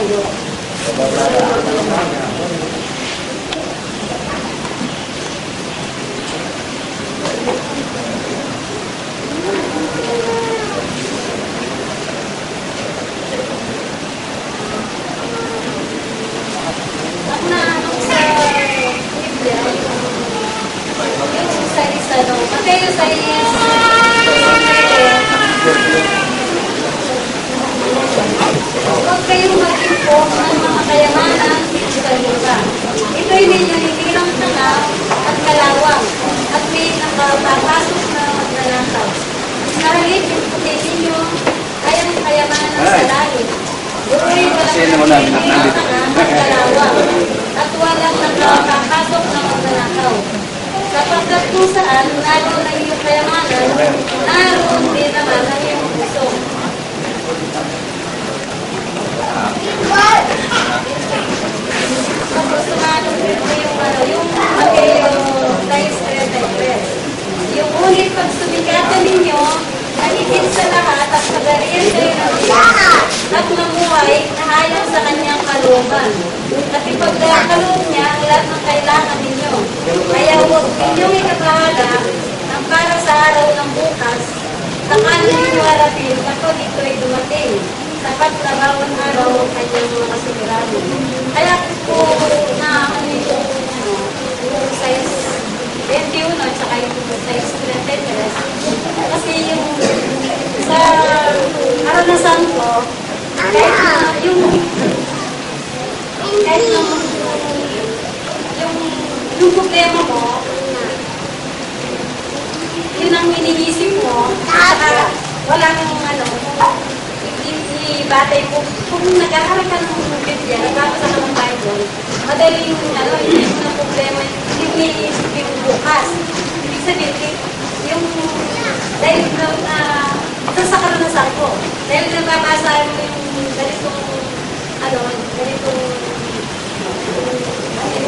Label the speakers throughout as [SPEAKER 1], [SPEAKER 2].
[SPEAKER 1] ng Diyos. Mateo 6, huwag kayong mag-impok ng mga kayamanan sa lupa. Ito'y ninyo hindi lang tanaw at kalawang at may nakapapasok na magnanakaw. Nahagit yung puti ninyo ay ang kayamanan sa langit. Do'y walang tanaw at kalawang at walang nakapapasok na magnanakaw. Sapagkat kung saan naroon ang iyong kayamanan, naroon din naman ang iyong puso. Tapos sumanong dito yung Mateo 6:33. Yung ngunit pagsumikatan ninyo, nahigit sa lahat at pagarihan kayo ng Diyos at mamuhay na ayon sa kanyang kalooban. At ipagkakaloob niya ang lahat ng kailangan ninyo. Kaya huwag ninyong ikabahala ang para sa araw ng bukas. Takano ninyo harapin kapag ito'y dumating. Sapat na bawang araw ang kanyang mga kasigurado. Kaya po na yung 6:21 at saka yung 6:33. Kasi yung sa araw ng Santo, kahit na yung problema mo, yun ang iniisip mo, saka wala nang batay po, kung nag-aaral ka ng Biblia, nagbabasa ka ng Bible, madaling hindi mo na problema, yung iniisip yung bukas. Ibig sabihin, yung dahil ito sa karanasan ko, dahil nababasa mo yung ganitong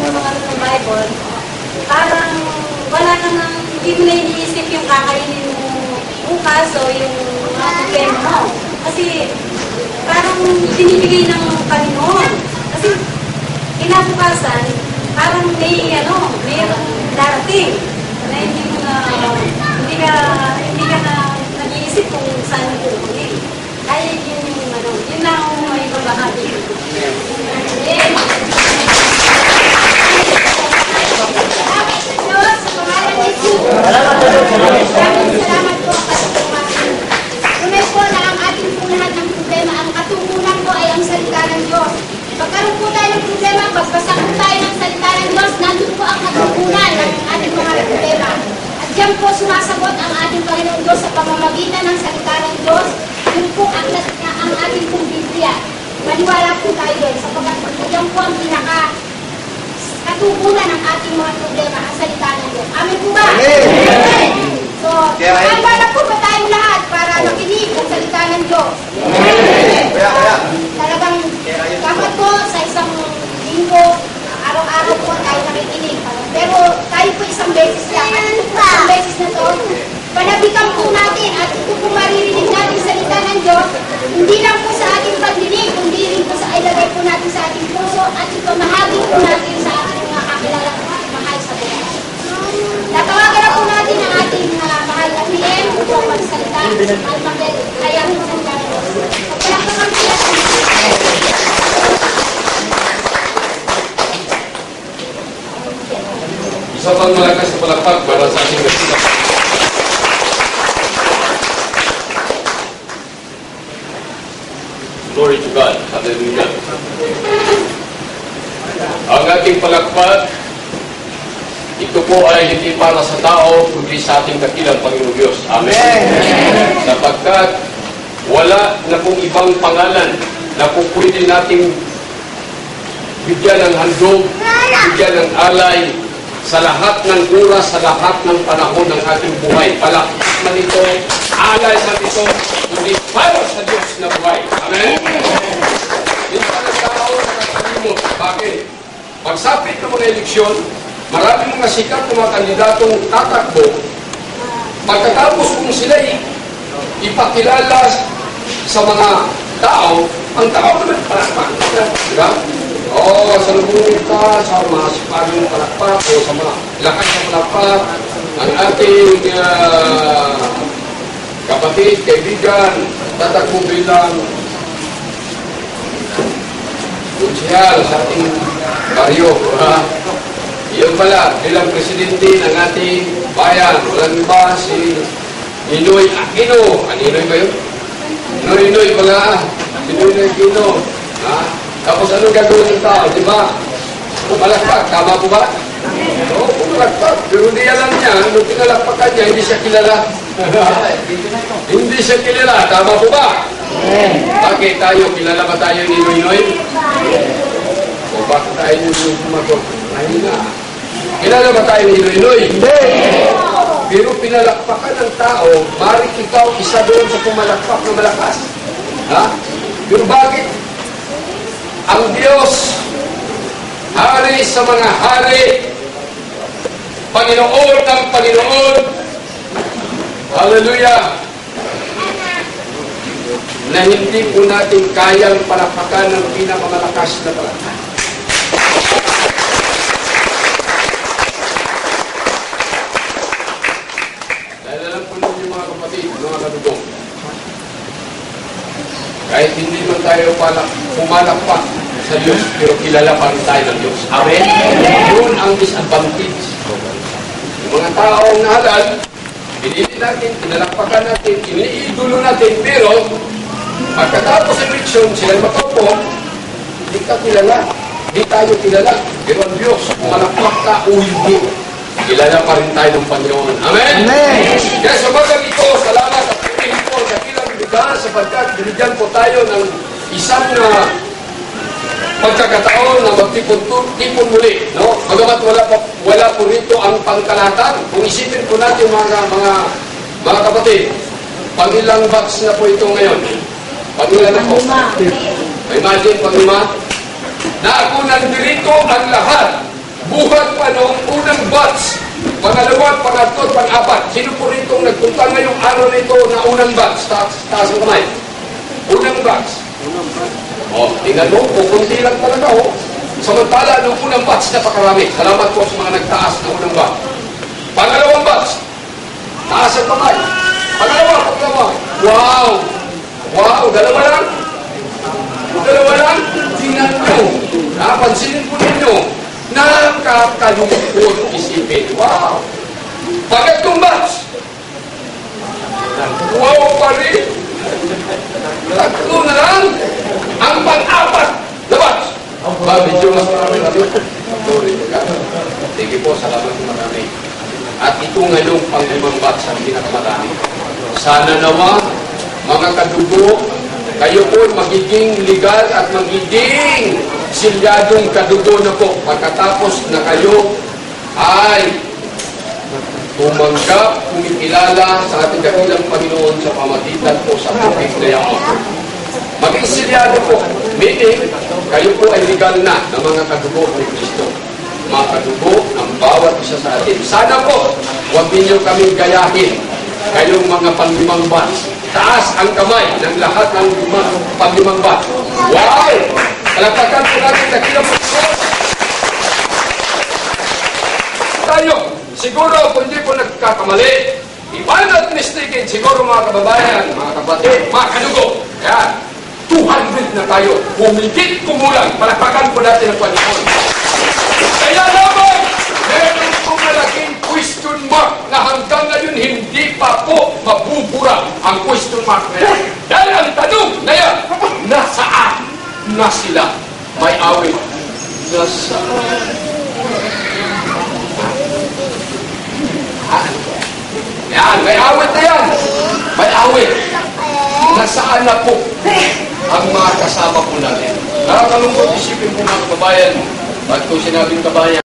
[SPEAKER 1] ng Bible, parang wala ka nang, hindi mo na iniisip yung kakainin mo bukas o yung mga problema mo. Kasi parang binibigay ng Panginoon. Kasi kinabukasan, parang mayroong darating na hindi ka na nag-iisip kung saan mo pupunin. Kaya yun na ang may babahagi.
[SPEAKER 2] Salamat po kasi tunay po na ang ating po lahat ng problema, ang katugunan po ay ang salita ng Diyos. Pagkaroon po tayo ng problema, pagbasa po tayo ng salita ng Diyos, nandun po ang katugunan ng ating mga problema. At diyan po sumasagot ang ating Panginoon Diyos sa pamamagitan ng salita ng Diyos. Yun po ang ating pong Biblia. Maniwala po tayo doon sapagkat diyan po ang katugunan ng ating mga problema, ang salita ng Diyos. Amen po ba? Amen! So, handa na po ba tayong lahat para makinig ang salita ng Diyos? Talagang dapat po sa isang linggo, araw-araw po tayo nakikinig. Pero tayo po isang beses lang. At isang beses na to, panabikan po natin at ito po maririnig natin salita ng Diyos, hindi lang po sa ating pagdinig, kundi rin po sa ilagay po natin sa ating puso at ipamahagi po natin sa ating mga kakilala mahal sa buhay. Natawagan na po natin ang ating mahal na PM upang magsalita at magkayang po ng Diyos. Pagpalakpakan sila sa
[SPEAKER 3] isa pang malakas na palakpak para sa ating nasila. Glory to God. Hallelujah. Ang ating palakpak, ito po ay hindi para sa tao, kundi sa ating dakilang Panginoon Diyos. Amen. Sapagkat wala na pong ibang pangalan na po pwede nating bigyan ng handog, bigyan ng alay, sa lahat ng oras, sa lahat ng panahon ng ating buhay. Palakpak man ito, alay man ito, kundi para sa Diyos na buhay. Amen? Hindi para sa tao nakakalimot. Bakit? Pagsapit ng mga eleksyon, maraming mga sikat ng mga kandidatong tatakbo. Pagkatapos kung sila ipakilala sa mga tao, ang tao naman palakpak. Diba? Oo, salubungin ka sa mga sipagong palakpak o sa mga lakas na palakpak. Ang ating kapatid, kaibigan, tatakbo bilang kunsihal sa ating baryo. Iyon pala, bilang presidente ng ating bayan, walang iba si Ninoy Aquino. Ninoy ba yun? Ninoy pala. Si Ninoy Aquino. Tapos anong gagawin ng tao, di ba? Pumalakpak, tama po ba? Oo, pumalakpak. Pero hindi alam niya, nung pinalakpakan niya, hindi siya kilala. Hindi siya kilala, tama po ba? Bakit tayo, kilala ba tayo ni Ninoy? O bakit tayo yung sumagot? Ayun na. Kilala ba tayo ni Ninoy? Hindi. Pero pinalakpakan ng tao, maaaring ikaw isa doon sa pumalakpak na malakas. Ha? Pero bakit? Ang Diyos, hari sa mga hari, Panginoon ng Panginoon, hallelujah, na hindi po natin kayang palakpakan ng pinakamalakas na palakpak. Dahil alam po ninyo mga kapatid, mga kadugong, kahit hindi man tayo pumalakpak sa Diyos, pero kilala pa rin tayo ng Diyos. Amen? Yun ang disadvantage. Yung mga taong nahalal, pinili natin, pinalakpakan natin, iniidolo natin, pero pagkatapos ng eleksyon, sila makaupo, hindi ka kilala. Hindi tayo kilala. Pero ang Diyos, pumalakpak ka o hindi, kilala pa rin tayo ng Panginoon. Amen? Amen! Kaya sa bagang ito, salamat at pilihin po sa kilang bigyan sapagkat binigyan po tayo ng isang pagkakataon na magtipon muli. No? Bagamat wala po rito ang pangkalahatan. Kung isipin po natin mga kapatid, pangilang batch na po ito ngayon? Pangilan na po? Imagine, pang-5. Na ako nandirito ang lahat. Buhat pa noong unang batch. Pangalawa, pangatlo, pang-4. Sino po rito nagpunta ngayong araw nito na unang batch? Taas ang kamay. Unang batch. O, tingnan mo, kukunti lang talaga, o. Samantala, nung unang batch, napakarami. Salamat po sa mga nagtaas na unang batch. Pangalawang batch. Taas ang kamay. Pangalawa. Wow! Wow, dalawa lang. Tingnan mo. Napansinin po ninyo. Nakakalungkot isipin. Wow! Pangatlong batch. Wow pa rin. Tatlo na lang. Ang pang-4 na batch. Medyo mas marami na rin. Sige po, salamat marami. At ito ngayong pang-5 batch ang pinakamarami. Sana nawa, mga kadugo, kayo po magiging legal at magiging silyadong kadugo na po pagkatapos na kayo ay tumanggap, kumikilala sa ating dakilang Panginoon sa pamagitan po sa tubig na yaon. Maging silyado po, meaning kayo po ay legal na ng mga kadugo ni Kristo. Mga kadugo ng bawat isa sa atin. Sana po, huwag ninyo kaming gayahin kayong mga pang-5 batch. Taas ang kamay ng lahat ng pang-5 batch. Wow! Palakpakan po natin dakilang Panginoon. Tayo, siguro kung hindi po nagkakamali, if I'm not mistaken, siguro mga kababayan, mga kapatid, mga kadugo, yan, 200 na tayo. Humigit kumulang, palakpakan po natin ang Panginoon. Kaya naman, meron pong malaking question mark na hanggang ngayon hindi pa po mabubura ang question mark na yan. Dahil ang tanong na yan, nasaan na sila? May awit. Nasaan? Yan, may awit na yan. May awit. Nasaan na po ang mga kasama po natin? Nakakalungkot isipin po mga kababayan. Ba't ko sinabing kabayan?